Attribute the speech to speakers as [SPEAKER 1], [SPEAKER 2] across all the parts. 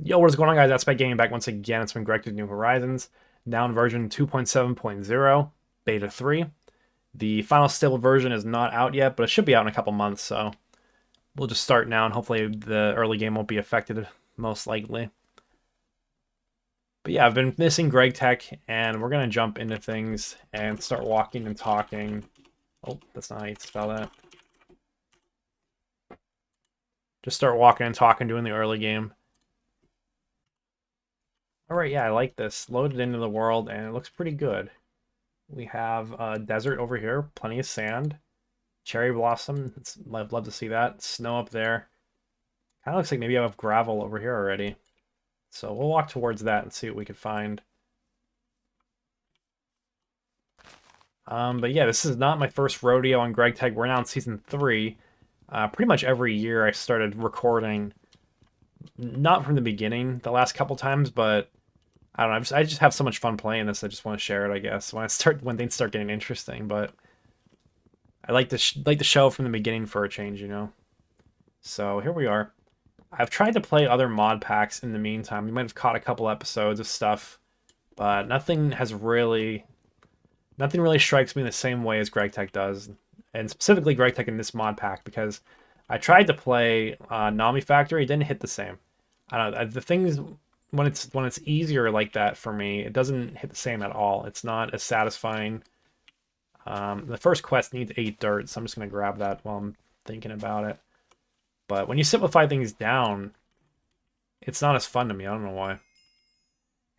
[SPEAKER 1] Yo, what is going on, guys? That's Spec Gaming back once again. It's been Greg to New Horizons, now in version 2.7.0, Beta 3. The final stable version is not out yet, but it should be out in a couple months, so we'll just start now, and hopefully the early game won't be affected, most likely. But yeah, I've been missing Greg Tech, and we're going to jump into things and start walking and talking. Oh, that's not how you spell that. Just start walking and talking, doing the early game. Alright, yeah, I like this. Loaded into the world, and it looks pretty good. We have a desert over here, plenty of sand. Cherry blossom, I'd love to see that. Snow up there. Kind of looks like maybe I have gravel over here already. So we'll walk towards that and see what we can find. But yeah, this is not my first rodeo on Greg Tag. We're now in Season 3. Pretty much every year I started recording, not from the beginning the last couple times, but I don't know, I just have so much fun playing this. I just want to share it, I guess, when things start getting interesting. But I like to like the show from the beginning for a change, you know. So here we are. I've tried to play other mod packs in the meantime. You might have caught a couple episodes of stuff, but nothing really strikes me the same way as Greg Tech does, and specifically Greg Tech in this mod pack, because I tried to play Nami Factory, it didn't hit the same. I don't know, the things when it's easier like that for me, it doesn't hit the same at all. It's not as satisfying. The first quest needs 8 dirt, so I'm just gonna grab that while I'm thinking about it. But when you simplify things down, it's not as fun to me. I don't know why.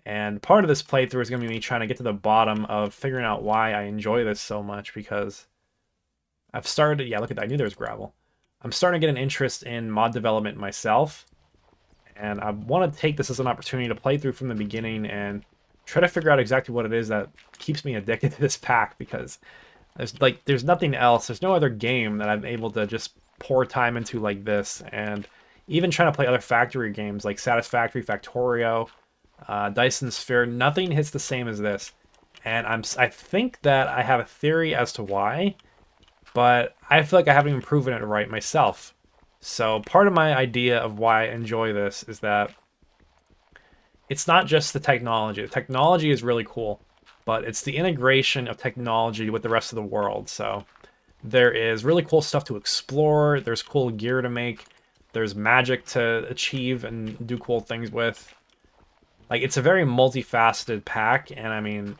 [SPEAKER 1] And part of this playthrough is going to be me trying to get to the bottom of figuring out why I enjoy this so much, because I've started... Yeah, look at that. I knew there was gravel. I'm starting to get an interest in mod development myself, and I want to take this as an opportunity to play through from the beginning and try to figure out exactly what it is that keeps me addicted to this pack, because there's nothing else. There's no other game that I'm able to just pour time into like this. And even trying to play other factory games like Satisfactory, Factorio, Dyson Sphere, nothing hits the same as this. And I think that I have a theory as to why, but I feel like I haven't even proven it right myself. So part of my idea of why I enjoy this is that it's not just the technology. The technology is really cool, but it's the integration of technology with the rest of the world. So there is really cool stuff to explore. There's cool gear to make. There's magic to achieve and do cool things with. Like, it's a very multifaceted pack, and I mean,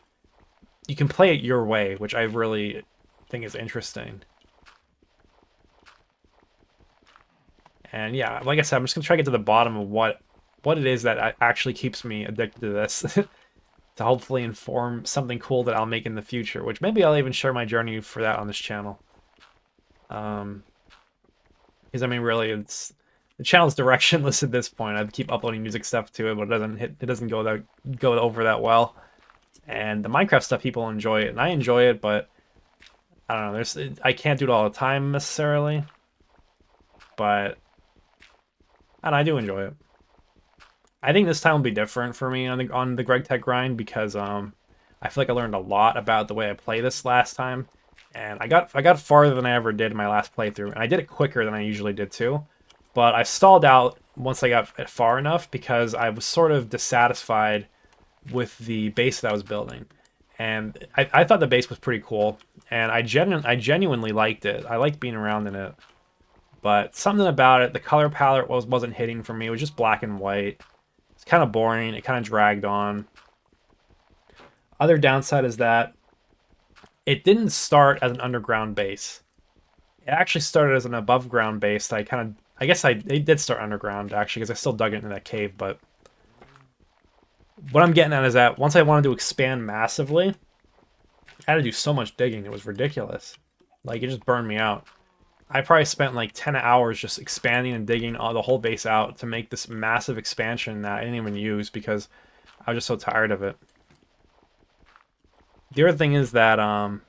[SPEAKER 1] you can play it your way, which I really think is interesting. And yeah, like I said, I'm just gonna try to get to the bottom of what it is that actually keeps me addicted to this, to hopefully inform something cool that I'll make in the future, which maybe I'll even share my journey for that on this channel. Because I mean, really, it's the channel's directionless at this point. I keep uploading music stuff to it, but it doesn't go over that well. And the Minecraft stuff, people enjoy it, and I enjoy it, but I don't know. I can't do it all the time necessarily, but I do enjoy it. I think this time will be different for me on the Greg Tech grind, because I feel like I learned a lot about the way I play this last time, and I got farther than I ever did in my last playthrough, and I did it quicker than I usually did too. But I stalled out once I got far enough because I was sort of dissatisfied with the base that I was building. And I thought the base was pretty cool, and I genuinely liked it. I liked being around in it. But something about it, the color palette wasn't hitting for me. It was just black and white. It's kind of boring. It kind of dragged on. Other downside is that it didn't start as an underground base. It actually started as an above ground base. I guess it did start underground, actually, because I still dug it into that cave. But what I'm getting at is that once I wanted to expand massively, I had to do so much digging. It was ridiculous. Like, it just burned me out. I probably spent like 10 hours just expanding and digging the whole base out to make this massive expansion that I didn't even use because I was just so tired of it. The other thing is that I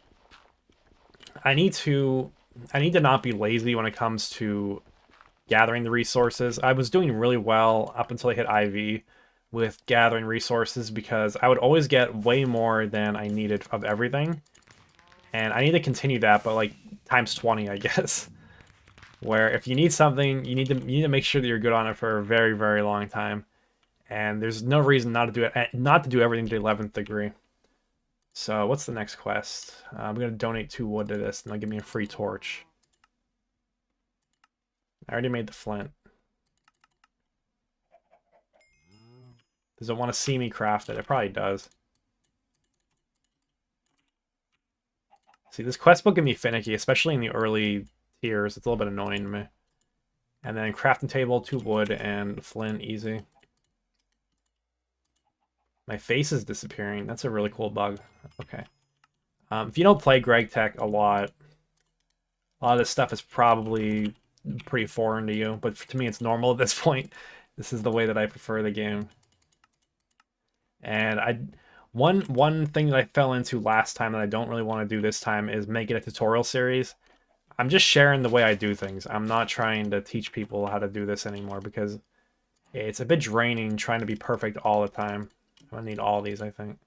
[SPEAKER 1] need to not be lazy when it comes to gathering the resources. I was doing really well up until I hit IV with gathering resources, because I would always get way more than I needed of everything. And I need to continue that, but like times 20, I guess. Where if you need something, you need to make sure that you're good on it for a very, very long time. And there's no reason not to do it, not to do everything to the 11th degree. So what's the next quest? I'm gonna donate 2 wood to this, and they'll give me a free torch. I already made the flint. Does it want to see me craft it? It probably does. See, this quest book can be finicky, especially in the early tiers. It's a little bit annoying to me. And then crafting table, 2 wood, and flint, easy. My face is disappearing. That's a really cool bug. Okay. If you don't play GregTech a lot of this stuff is probably pretty foreign to you, but to me it's normal at this point. This is the way that I prefer the game. And one thing that I fell into last time that I don't really want to do this time is make it a tutorial series. I'm just sharing the way I do things. I'm not trying to teach people how to do this anymore because it's a bit draining trying to be perfect all the time. I'm gonna need all these, I think.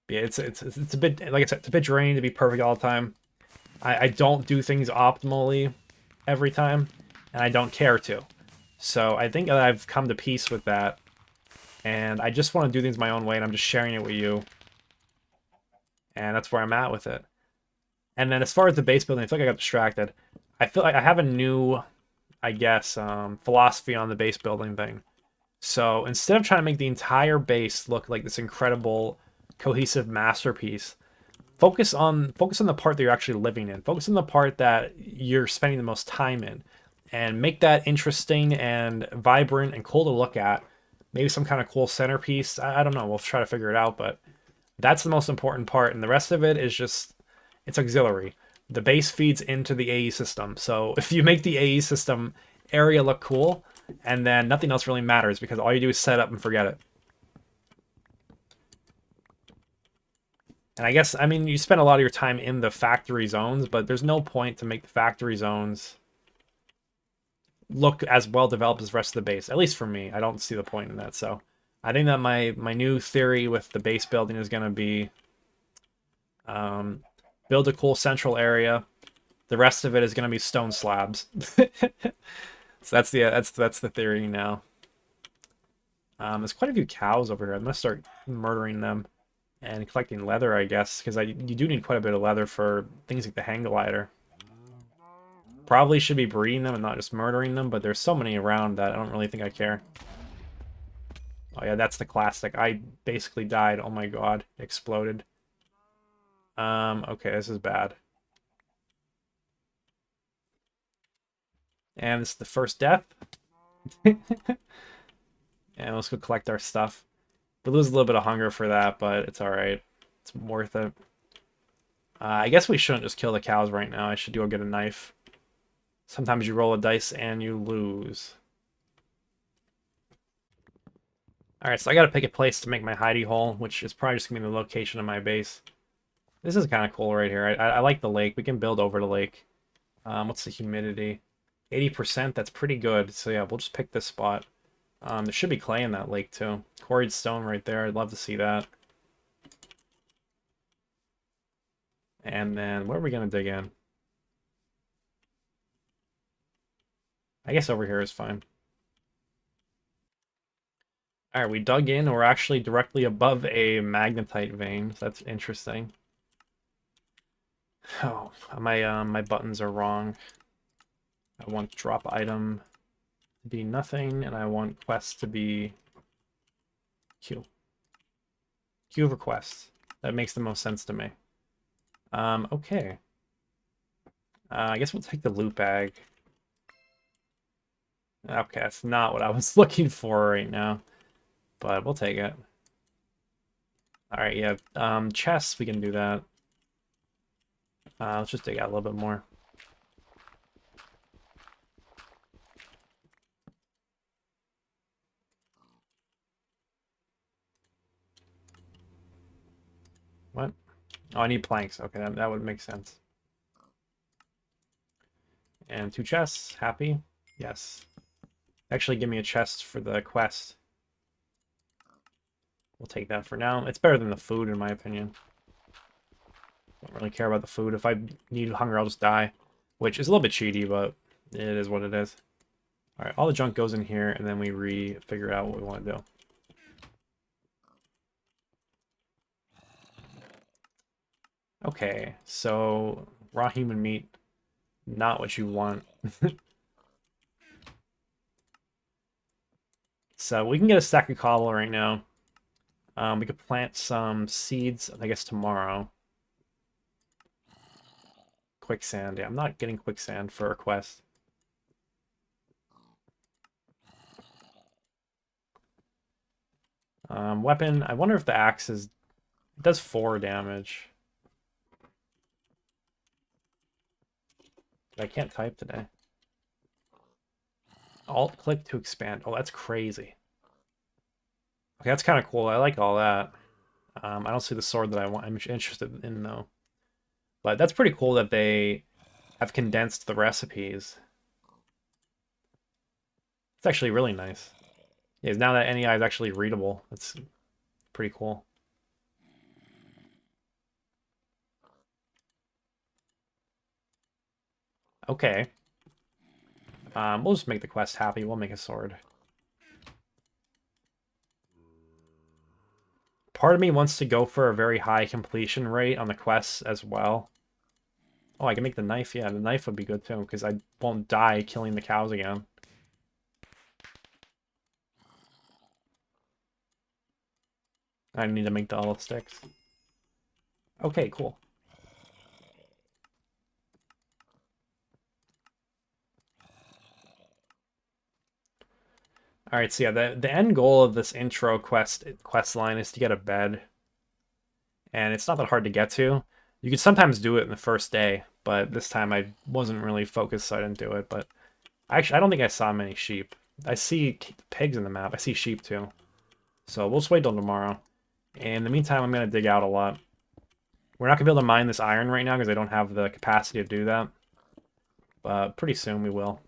[SPEAKER 1] Yeah, it's a bit, like I said, it's a bit draining to be perfect all the time. I don't do things optimally every time, and I don't care to. So I think that I've come to peace with that, and I just want to do things my own way, and I'm just sharing it with you. And that's where I'm at with it. And then as far as the base building, I feel like I got distracted. I feel like I have a new, I guess, philosophy on the base building thing. So instead of trying to make the entire base look like this incredible, cohesive masterpiece, focus on the part that you're actually living in. Focus on the part that you're spending the most time in, and make that interesting and vibrant and cool to look at. Maybe some kind of cool centerpiece. I don't know. We'll try to figure it out, but that's the most important part, and the rest of it is just, it's auxiliary. The base feeds into the AE system. So if you make the AE system area look cool, and then nothing else really matters because all you do is set up and forget it. And I guess, I mean, you spend a lot of your time in the factory zones, but there's no point to make the factory zones look as well developed as the rest of the base. At least for me, I don't see the point in that. So I think that my new theory with the base building is going to be build a cool central area. The rest of it is going to be stone slabs. So that's the theory now. There's quite a few cows over here. I'm gonna start murdering them and collecting leather, I guess, because you do need quite a bit of leather for things like the hang glider. Probably should be breeding them and not just murdering them, but there's so many around that I don't really think I care. Oh yeah, that's the classic. I basically died. Oh my god, exploded. Okay, this is bad. And this is the first death. And let's go collect our stuff. We lose a little bit of hunger for that, but it's alright. It's worth it. I guess we shouldn't just kill the cows right now. I should go get a knife. Sometimes you roll a dice and you lose. Alright, so I gotta pick a place to make my hidey hole, which is probably just gonna be the location of my base. This is kind of cool right here. I like the lake. We can build over the lake. What's the humidity? 80%, that's pretty good. So yeah, we'll just pick this spot. There should be clay in that lake too. Quarried stone right there. I'd love to see that. And then where are we going to dig in? I guess over here is fine. Alright, we dug in. We're actually directly above a magnetite vein. So that's interesting. Oh, my buttons are wrong. I want drop item to be nothing, and I want quest to be Q. Q request. That makes the most sense to me. Okay. I guess we'll take the loot bag. Okay, that's not what I was looking for right now, but we'll take it. Alright, yeah, chests, we can do that. Let's just dig out a little bit more. What? Oh, I need planks. Okay, that would make sense. And 2 chests. Happy? Yes. Actually, give me a chest for the quest. We'll take that for now. It's better than the food, in my opinion. Don't really care about the food. If I need hunger, I'll just die. Which is a little bit cheaty, but it is what it is. Alright, all the junk goes in here, and then we figure out what we want to do. Okay, so raw human meat, not what you want. So we can get a stack of cobble right now. We could plant some seeds, I guess, tomorrow. Quicksand. Yeah, I'm not getting quicksand for a quest. Weapon. I wonder if the axe is... It does 4 damage. I can't type today. Alt-click to expand. Oh, that's crazy. Okay, that's kind of cool. I like all that. I don't see the sword that I'm interested in, though. But that's pretty cool that they have condensed the recipes. It's actually really nice. Yeah, now that NEI is actually readable, that's pretty cool. Okay. We'll just make the quest happy. We'll make a sword. Part of me wants to go for a very high completion rate on the quests as well. Oh, I can make the knife. Yeah, the knife would be good too, because I won't die killing the cows again. I need to make the olive sticks. Okay, cool. Alright, so yeah, the end goal of this intro quest line is to get a bed. And it's not that hard to get to. You could sometimes do it in the first day, but this time I wasn't really focused, so I didn't do it. But actually, I don't think I saw many sheep. I see pigs in the map. I see sheep too. So we'll just wait till tomorrow. In the meantime, I'm going to dig out a lot. We're not going to be able to mine this iron right now because I don't have the capacity to do that. But pretty soon we will.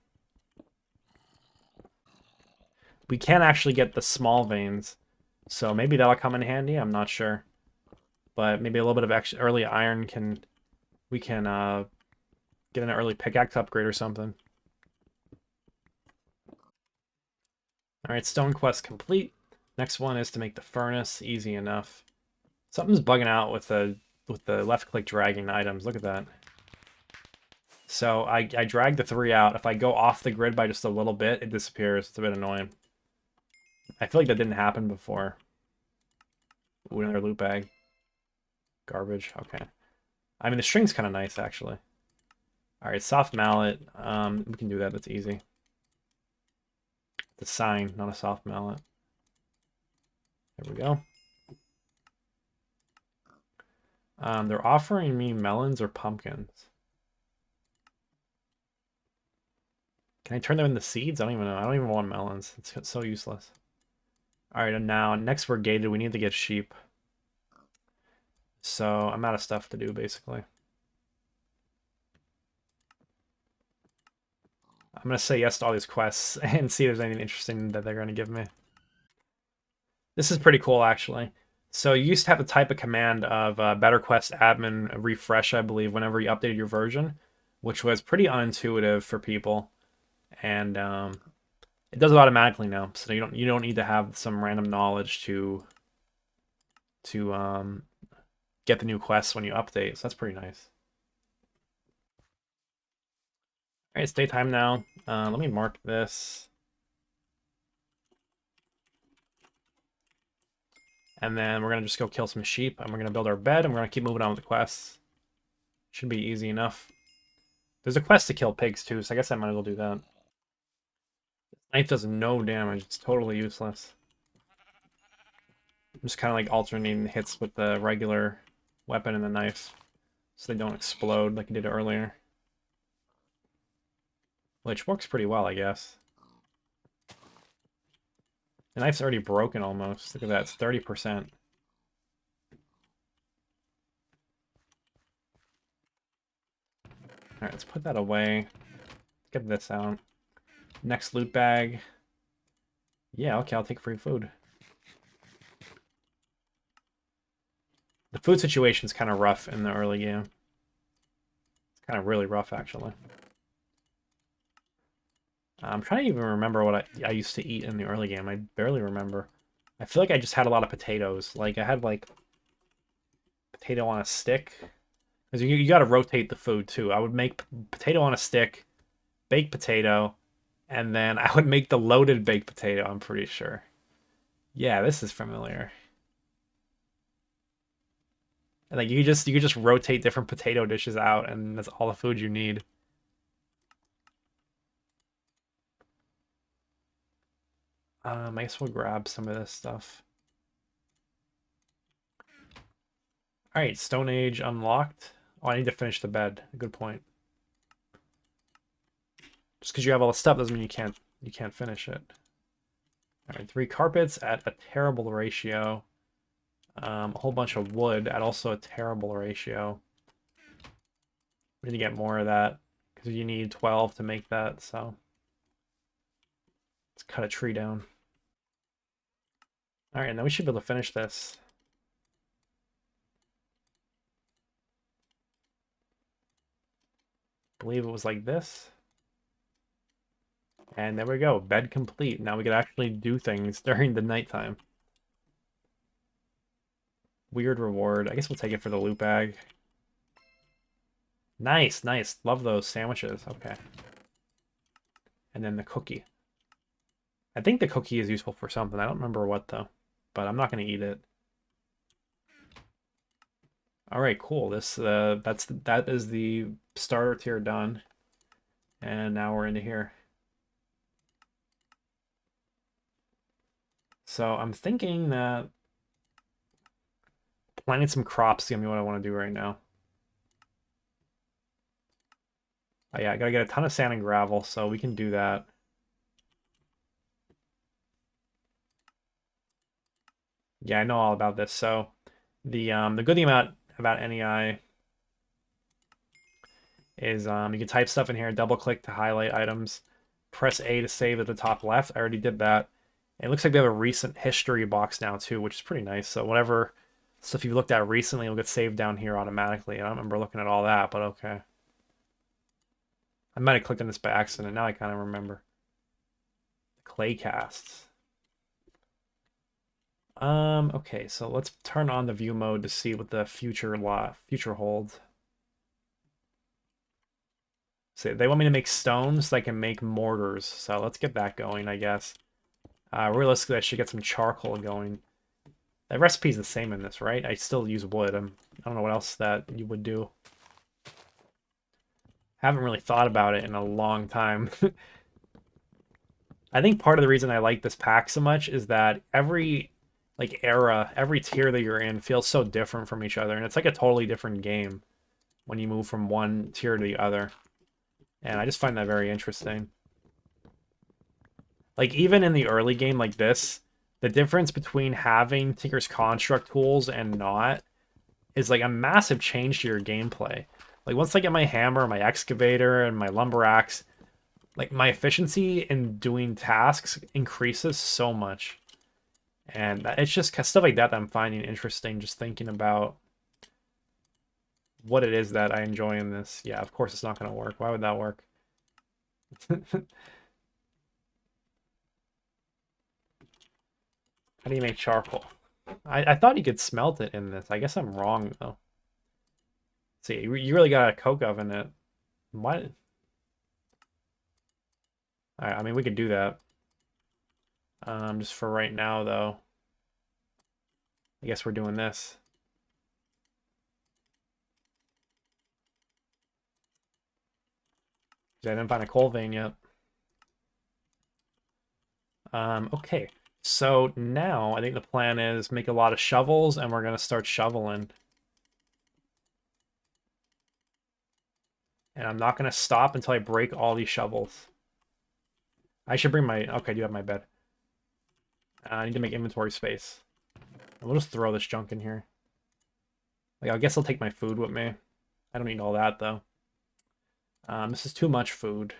[SPEAKER 1] We can actually get the small veins. So maybe that'll come in handy. I'm not sure. But maybe a little bit of extra early iron we can get an early pickaxe upgrade or something. Alright, stone quest complete. Next one is to make the furnace. Easy enough. Something's bugging out with the left click dragging items. Look at that. So I drag the 3 out. If I go off the grid by just a little bit, it disappears. It's a bit annoying. I feel like that didn't happen before. Ooh, another loot bag. Garbage. Okay. I mean, the string's kind of nice, actually. Alright, soft mallet. We can do that. That's easy. The sign, not a soft mallet. There we go. They're offering me melons or pumpkins. Can I turn them into seeds? I don't even know. I don't even want melons. It's so useless. Alright, and now, next we're gated. We need to get sheep. So, I'm out of stuff to do, basically. I'm going to say yes to all these quests and see if there's anything interesting that they're going to give me. This is pretty cool, actually. So you used to have to type a command of Better Quest admin refresh, I believe, whenever you updated your version, which was pretty unintuitive for people. And it does it automatically now, so you don't need to have some random knowledge to get the new quests when you update. So that's pretty nice. All right, it's daytime now. Let me mark this. And then we're going to just go kill some sheep, and we're going to build our bed, and we're going to keep moving on with the quests. Should be easy enough. There's a quest to kill pigs, too, so I guess I might as well do that. Knife does no damage. It's totally useless. I'm just kind of like alternating hits with the regular weapon and the knife, so they don't explode like it did earlier. Which works pretty well, I guess. The knife's already broken almost. Look at that, it's 30%. Alright, let's put that away. Get this out. Next loot bag. Yeah, okay, I'll take free food. The food situation's kind of rough in the early game. It's kind of really rough, actually. I'm trying to even remember what I used to eat in the early game. I barely remember. I feel like I just had a lot of potatoes. Like, I had, like, potato on a stick. Because you got to rotate the food, too. I would make potato on a stick, baked potato, and then I would make the loaded baked potato, I'm pretty sure. Yeah, this is familiar. And like you could just rotate different potato dishes out, and that's all the food you need. I guess we'll grab some of this stuff. All right, Stone Age unlocked. Oh, I need to finish the bed. Good point. Just because you have all the stuff doesn't mean you can't finish it. All right, 3 carpets at a terrible ratio. A whole bunch of wood at also a terrible ratio. We need to get more of that because you need 12 to make that. So let's cut a tree down. All right, and then we should be able to finish this. I believe it was like this. And there we go, bed complete. Now we can actually do things during the nighttime. Weird reward. I guess we'll take it for the loot bag. Nice, nice. Love those sandwiches. Okay. And then the cookie. I think the cookie is useful for something. I don't remember what though, but I'm not going to eat it. All right, cool. That is the starter tier done. And now we're into here. So I'm thinking that planting some crops is gonna be what I want to do right now. Oh yeah, I gotta get a ton of sand and gravel, so we can do that. Yeah, I know all about this. So the good thing about NEI is you can type stuff in here, double click to highlight items, press A to save at the top left. I already did that. It looks like we have a recent history box now too, which is pretty nice. So whatever stuff you looked at recently will get saved down here automatically. I don't remember looking at all that, but okay. I might have clicked on this by accident. Now I kind of remember. Clay casts. Okay, so let's turn on the view mode to see what the future holds. So they want me to make stones so I can make mortars. So let's get that going, I guess. Realistically, I should get some charcoal going. The recipe's the same in this, right? I still use wood. I don't know what else that you would do. Haven't really thought about it in a long time. I think part of the reason I like this pack so much is that every like era, every tier that you're in feels so different from each other, and it's like a totally different game when you move from one tier to the other. And I just find that very interesting. Like even in the early game like this, the difference between having Tinker's Construct tools and not is like a massive change to your gameplay. Like once I get my hammer, my excavator, and my lumber axe, like my efficiency in doing tasks increases so much. And it's just stuff like that I'm finding interesting, just thinking about what it is that I enjoy in this. Yeah, of course it's not going to work. Why would that work? How do you make charcoal? I thought you could smelt it in this. I guess I'm wrong, though. See, you really got a coke oven it. What? I mean, we could do that. Just for right now, though. I guess we're doing this. I didn't find a coal vein yet. Okay. So now I think the plan is make a lot of shovels, and we're gonna start shoveling. And I'm not gonna stop until I break all these shovels. I should bring my... Okay, I do have my bed. I need to make inventory space. We'll just throw this junk in here. Like, I guess I'll take my food with me. I don't need all that, though. This is too much food.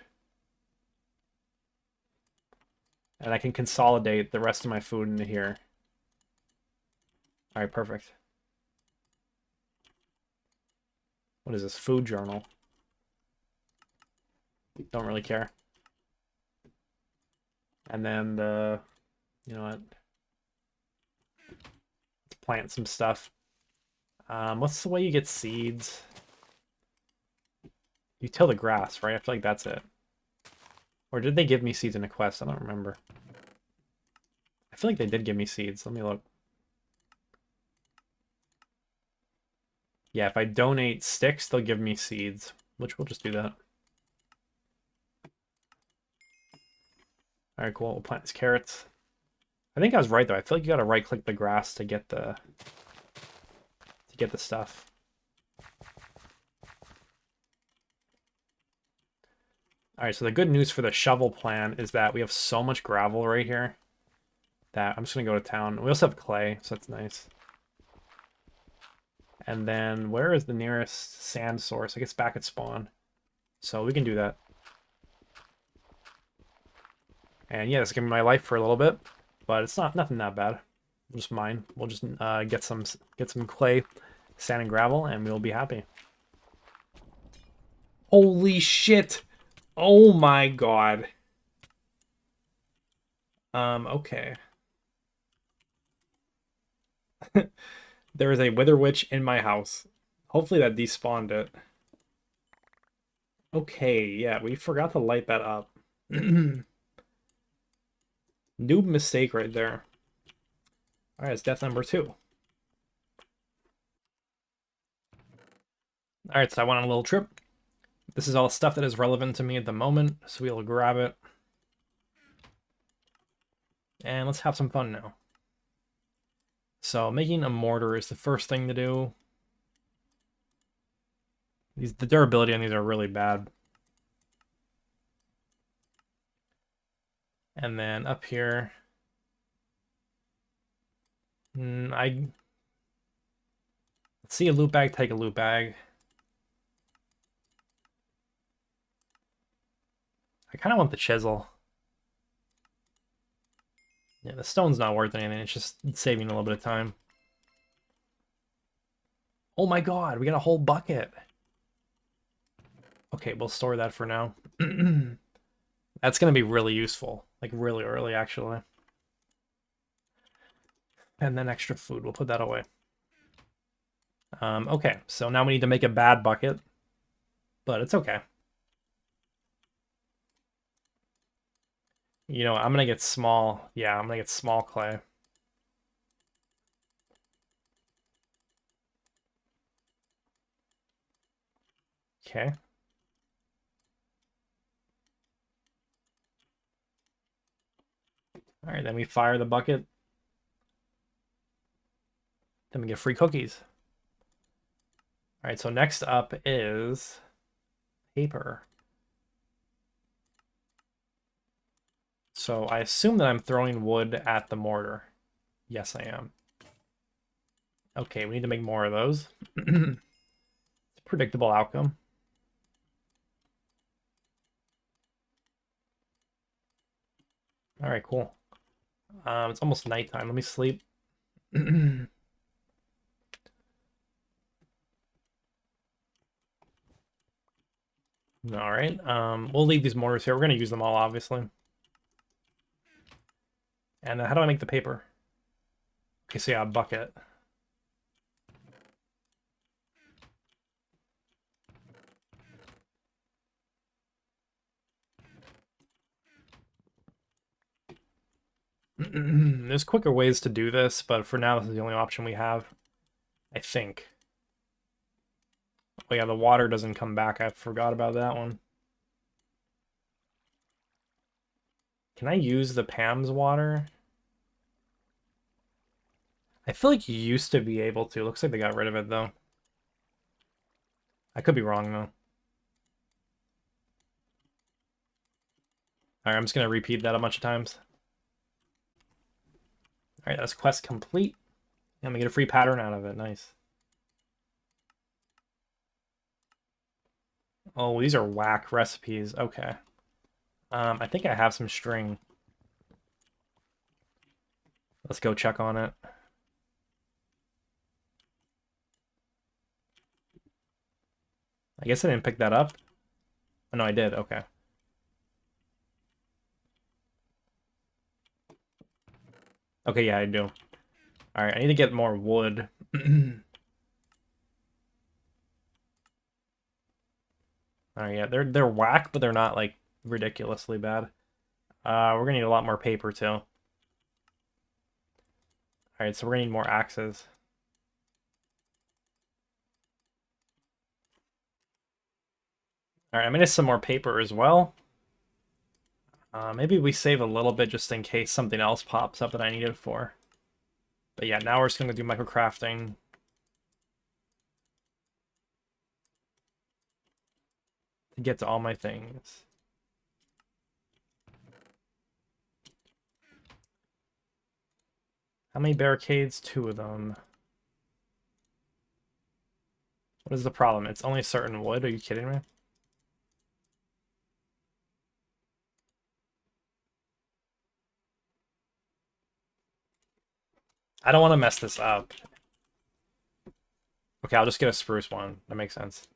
[SPEAKER 1] And I can consolidate the rest of my food into here. Alright, perfect. What is this? Food journal. Don't really care. And then you know what? Let's plant some stuff. What's the way you get seeds? You till the grass, right? I feel like that's it. Or did they give me seeds in a quest? I don't remember. I feel like they did give me seeds. Let me look. Yeah, if I donate sticks, they'll give me seeds, which we'll just do that. All right, cool. We'll plant these carrots. I think I was right though. I feel like you gotta right-click the grass to get the stuff. All right, so the good news for the shovel plan is that we have so much gravel right here that I'm just gonna go to town. We also have clay, so that's nice. And then where is the nearest sand source? I guess back at spawn. So we can do that. And yeah, it's gonna be my life for a little bit, but it's nothing that bad. We'll just mine. We'll just get some clay, sand, and gravel, and we'll be happy. Holy shit! Oh my god. Okay. There is a wither witch in my house. Hopefully that despawned it. Okay, yeah, we forgot to light that up. Noob mistake right there. Alright, it's death number 2. Alright, so I went on a little trip. This is all stuff that is relevant to me at the moment, so we'll grab it. And let's have some fun now. So making a mortar is the first thing to do. The durability on these are really bad. And then up here, let's see a loot bag, take a loot bag. I kind of want the chisel. Yeah, the stone's not worth anything. It's just saving a little bit of time. Oh my god, we got a whole bucket. Okay, we'll store that for now. That's going to be really useful. Like, really early, actually. And then extra food. We'll put that away. Okay, so now we need to make a bad bucket. But it's okay. You know, I'm going to get small. Yeah, I'm going to get small clay. Okay. All right, then we fire the bucket. Then we get free cookies. All right, so next up is paper. So I assume that I'm throwing wood at the mortar. Yes, I am. Okay, we need to make more of those. It's a predictable outcome. All right, cool. It's almost nighttime. Let me sleep. All right. We'll leave these mortars here. We're gonna use them all, obviously. And how do I make the paper? Okay, so yeah, a bucket. There's quicker ways to do this, but for now, this is the only option we have. I think. Oh yeah, the water doesn't come back. I forgot about that one. Can I use the Pam's water? I feel like you used to be able to. Looks like they got rid of it, though. I could be wrong, though. Alright, I'm just going to repeat that a bunch of times. Alright, that's quest complete. And we get a free pattern out of it. Nice. Oh, these are whack recipes. Okay. I think I have some string. Let's go check on it. I guess I didn't pick that up. Oh, no, I did. Okay. Okay, yeah, I do. Alright, I need to get more wood. Alright, yeah, they're whack, but they're not, like, ridiculously bad. We're gonna need a lot more paper, too. Alright, so we're gonna need more axes. Alright, I'm gonna need some more paper as well. Maybe we save a little bit just in case something else pops up that I need it for. But yeah, now we're just gonna do microcrafting. To get to all my things. How many barricades? 2 of them. What is the problem? It's only certain wood? Are you kidding me? I don't want to mess this up. Okay, I'll just get a spruce one. That makes sense.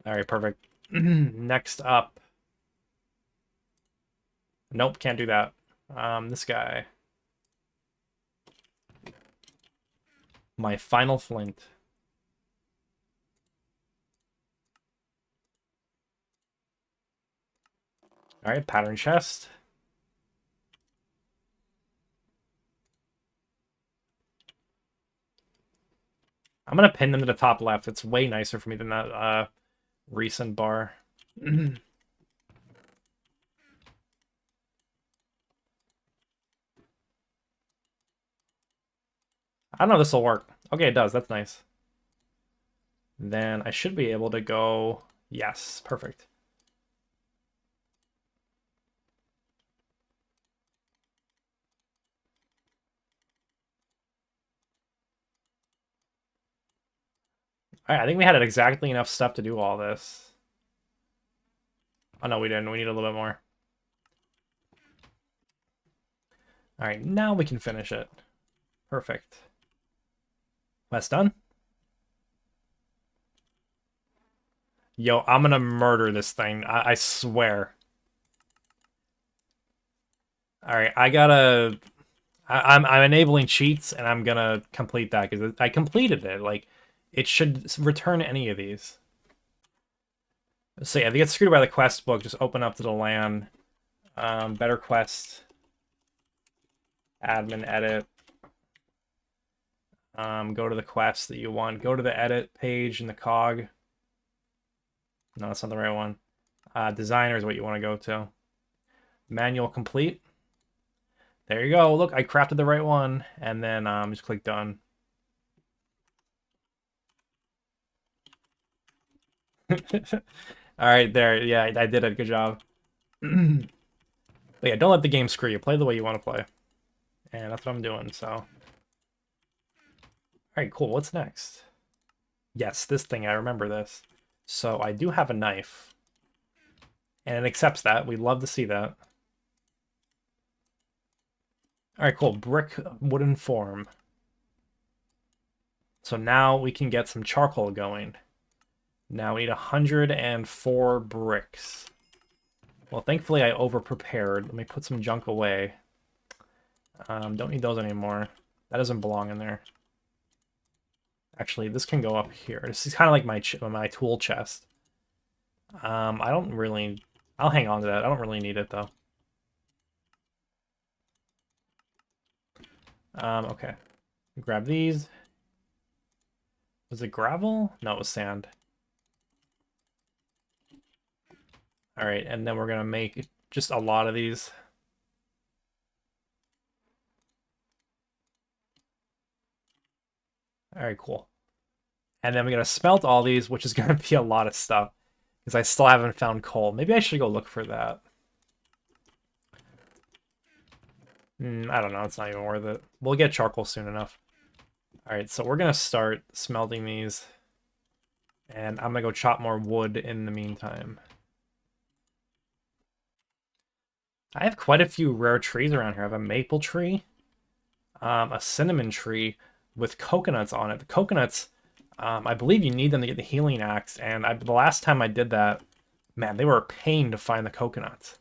[SPEAKER 1] Alright, perfect. Next up. Nope, can't do that. This guy. My final flint. Alright, pattern chest. I'm gonna pin them to the top left. It's way nicer for me than that recent bar. I don't know if this will work. Okay, it does. That's nice. Then I should be able to go... Yes, perfect. Alright, I think we had exactly enough stuff to do all this. Oh no, we didn't. We need a little bit more. Alright, now we can finish it. Perfect. That's done. Yo, I'm gonna murder this thing. I swear. Alright, I'm enabling cheats, and I'm gonna complete that, because I completed it. Like, it should return any of these. So yeah, if you get screwed by the quest book, just open up to the LAN. Better quest. Admin edit. Go to the quest that you want. Go to the edit page in the cog. No, that's not the right one. Designer is what you want to go to. Manual complete. There you go. Look, I crafted the right one. And then just click done. Alright, there. Yeah, I did it. Good job. But yeah, don't let the game screw you. Play the way you want to play. And that's what I'm doing, so... Alright, cool. What's next? Yes, this thing. I remember this. So I do have a knife. And it accepts that. We'd love to see that. Alright, cool. Brick wooden form. So now we can get some charcoal going. Now we need 104 bricks. Well, thankfully I over-prepared. Let me put some junk away. Don't need those anymore. That doesn't belong in there. Actually, this can go up here. This is kind of like my tool chest. I don't really... I'll hang on to that. I don't really need it, though. Okay. Grab these. Was it gravel? No, it was sand. Alright, and then we're going to make just a lot of these. Alright, cool. And then we're going to smelt all these, which is going to be a lot of stuff. Because I still haven't found coal. Maybe I should go look for that. I don't know, it's not even worth it. We'll get charcoal soon enough. Alright, so we're going to start smelting these. And I'm going to go chop more wood in the meantime. I have quite a few rare trees around here. I have a maple tree, a cinnamon tree with coconuts on it. The coconuts, I believe you need them to get the healing axe, and the last time I did that, Man, they were a pain to find the coconuts.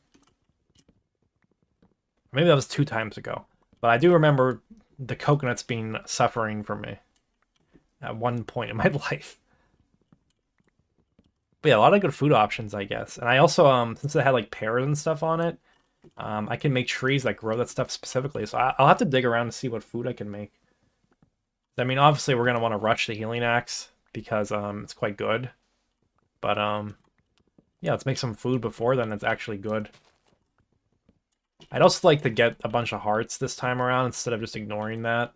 [SPEAKER 1] Maybe that was 2 times ago. But I do remember the coconuts being suffering for me at one point in my life. But yeah, a lot of good food options, I guess. And I also, since it had like pears and stuff on it, I can make trees that grow that stuff specifically. So I'll have to dig around to see what food I can make. I mean, obviously we're gonna want to rush the healing axe because it's quite good. But yeah, let's make some food before then that's actually good. I'd also like to get a bunch of hearts this time around instead of just ignoring that.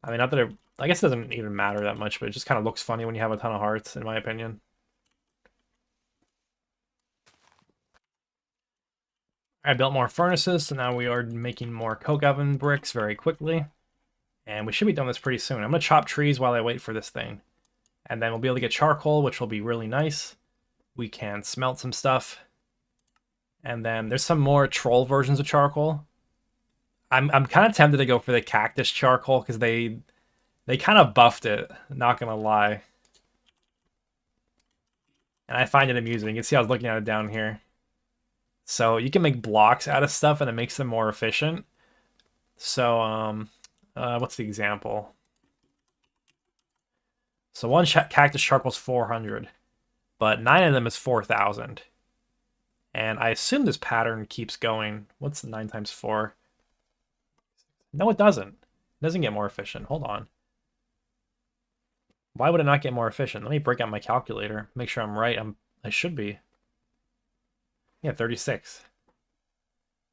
[SPEAKER 1] I mean, not that I guess it doesn't even matter that much, but it just kind of looks funny when you have a ton of hearts, in my opinion. I built more furnaces, so now we are making more coke oven bricks very quickly. And we should be done this pretty soon. I'm going to chop trees while I wait for this thing. And then we'll be able to get charcoal, which will be really nice. We can smelt some stuff. And then there's some more troll versions of charcoal. I'm kind of tempted to go for the cactus charcoal because they kind of buffed it, not going to lie. And I find it amusing. You can see I was looking at it down here. So you can make blocks out of stuff and it makes them more efficient. So, what's the example? So one cactus charcoal is 400, but 9 of them is 4,000. And I assume this pattern keeps going. What's 9 times 4? No, it doesn't. It doesn't get more efficient. Hold on. Why would it not get more efficient? Let me break out my calculator. Make sure I'm right. I should be. Yeah, 36.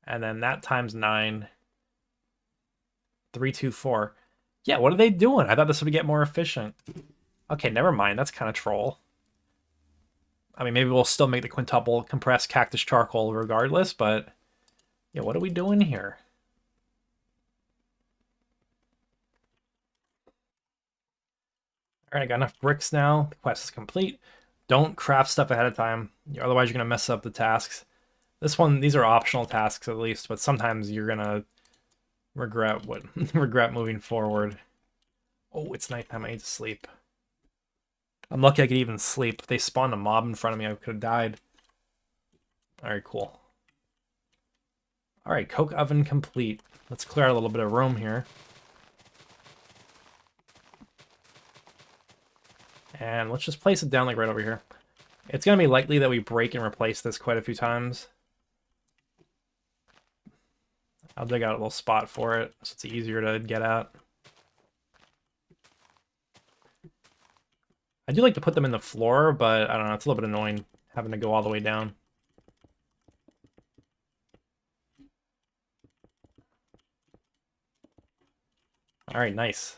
[SPEAKER 1] And then that times 9. 324. Yeah, what are they doing? I thought this would get more efficient. Okay, never mind. That's kind of troll. I mean, maybe we'll still make the quintuple compressed cactus charcoal regardless, but yeah, what are we doing here? All right, I got enough bricks now. The quest is complete. Don't craft stuff ahead of time, otherwise you're gonna mess up the tasks. These are optional tasks at least, but sometimes you're gonna regret moving forward. Oh, it's nighttime. I need to sleep. I'm lucky I could even sleep. If they spawned a mob in front of me, I could have died. Alright, cool. Alright, coke oven complete. Let's clear out a little bit of room here. And let's just place it down like right over here. It's going to be likely that we break and replace this quite a few times. I'll dig out a little spot for it so it's easier to get at. I do like to put them in the floor, but I don't know, it's a little bit annoying having to go all the way down. Alright, nice.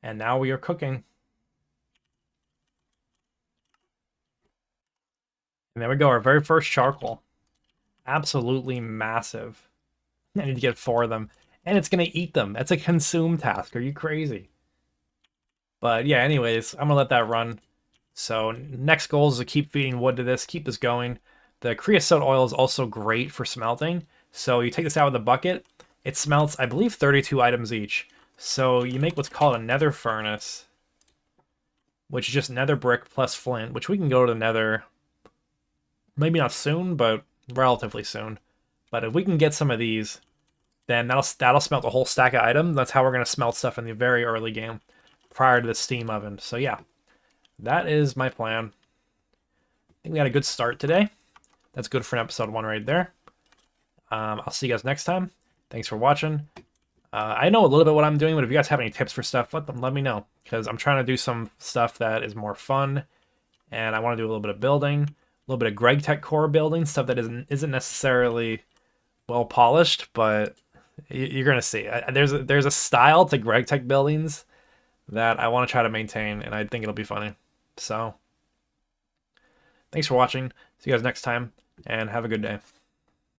[SPEAKER 1] And now we are cooking. And there we go, our very first charcoal. Absolutely massive. I need to get 4 of them. And it's going to eat them. That's a consume task. Are you crazy? But yeah, anyways, I'm going to let that run. So next goal is to keep feeding wood to this, keep this going. The creosote oil is also great for smelting. So you take this out with a bucket. It smelts, I believe, 32 items each. So you make what's called a nether furnace, which is just nether brick plus flint, which we can go to the nether. Maybe not soon, but relatively soon. But if we can get some of these, then that'll smelt a whole stack of items. That's how we're going to smelt stuff in the very early game, prior to the steam oven. So yeah, that is my plan. I think we had a good start today. That's good for an episode 1 right there. I'll see you guys next time. Thanks for watching. I know a little bit what I'm doing, but if you guys have any tips for stuff, let me know. Because I'm trying to do some stuff that is more fun. And I want to do a little bit of building. A little bit of GregTech core building. Stuff that isn't necessarily well polished, but you're going to see. There's a style to GregTech buildings that I want to try to maintain, and I think it'll be funny. So, thanks for watching. See you guys next time, and have a good day.